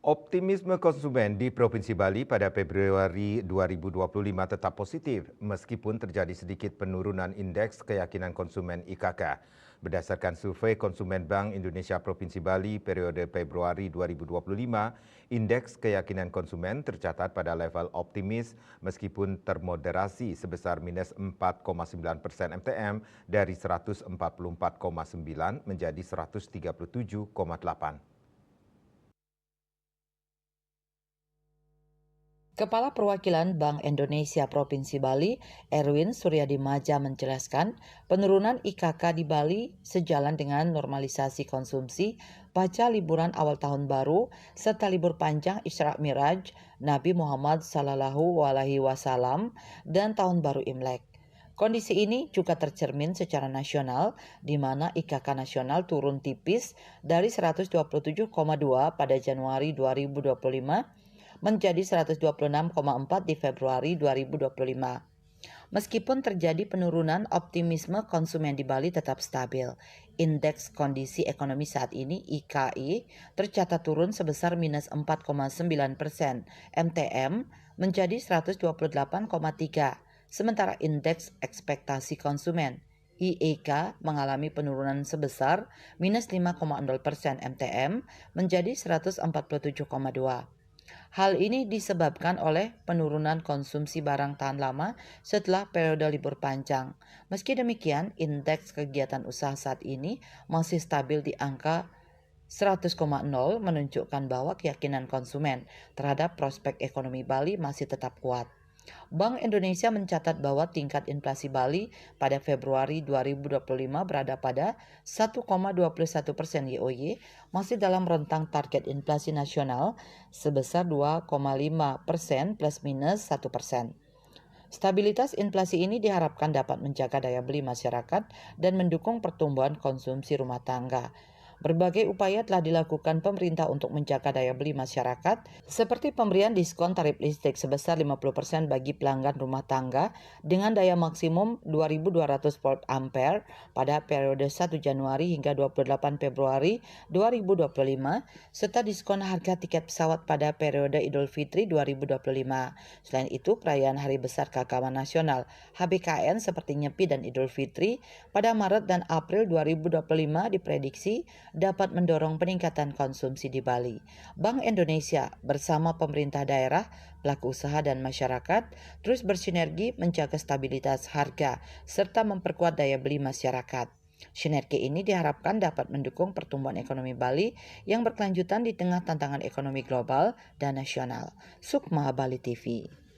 Optimisme konsumen di Provinsi Bali pada Februari 2025 tetap positif meskipun terjadi sedikit penurunan indeks keyakinan konsumen IKK. Berdasarkan survei konsumen Bank Indonesia Provinsi Bali periode Februari 2025, indeks keyakinan konsumen tercatat pada level optimis meskipun termoderasi sebesar minus 4,9% MTM dari 144,9 menjadi 137,8. Kepala Perwakilan Bank Indonesia Provinsi Bali, Erwin Suryadimaja menjelaskan, penurunan IKK di Bali sejalan dengan normalisasi konsumsi pasca liburan awal tahun baru serta libur panjang Isra Miraj Nabi Muhammad SAW dan tahun baru Imlek. Kondisi ini juga tercermin secara nasional, di mana IKK nasional turun tipis dari 127,2 pada Januari 2025 menjadi 126,4 di Februari 2025. Meskipun terjadi penurunan, optimisme konsumen di Bali tetap stabil. Indeks kondisi ekonomi saat ini (IKI) tercatat turun sebesar minus 4,9% MTM menjadi 128,3. Sementara indeks ekspektasi konsumen IEK mengalami penurunan sebesar minus 5,0% MTM menjadi 147,2. Hal ini disebabkan oleh penurunan konsumsi barang tahan lama setelah periode libur panjang. Meski demikian, indeks kegiatan usaha saat ini masih stabil di angka 100,0 menunjukkan bahwa keyakinan konsumen terhadap prospek ekonomi Bali masih tetap kuat. Bank Indonesia mencatat bahwa tingkat inflasi Bali pada Februari 2025 berada pada 1,21% YoY, masih dalam rentang target inflasi nasional sebesar 2,5% plus minus 1%. Stabilitas inflasi ini diharapkan dapat menjaga daya beli masyarakat dan mendukung pertumbuhan konsumsi rumah tangga. Berbagai upaya telah dilakukan pemerintah untuk menjaga daya beli masyarakat, seperti pemberian diskon tarif listrik sebesar 50% bagi pelanggan rumah tangga dengan daya maksimum 2.200 volt ampere pada periode 1 Januari hingga 28 Februari 2025, serta diskon harga tiket pesawat pada periode Idul Fitri 2025. Selain itu, perayaan Hari Besar Keagamaan Nasional (HBKN) seperti Nyepi dan Idul Fitri pada Maret dan April 2025 diprediksi dapat mendorong peningkatan konsumsi di Bali. Bank Indonesia bersama pemerintah daerah, pelaku usaha dan masyarakat terus bersinergi menjaga stabilitas harga serta memperkuat daya beli masyarakat. Sinergi ini diharapkan dapat mendukung pertumbuhan ekonomi Bali yang berkelanjutan di tengah tantangan ekonomi global dan nasional. Sukma Bali TV.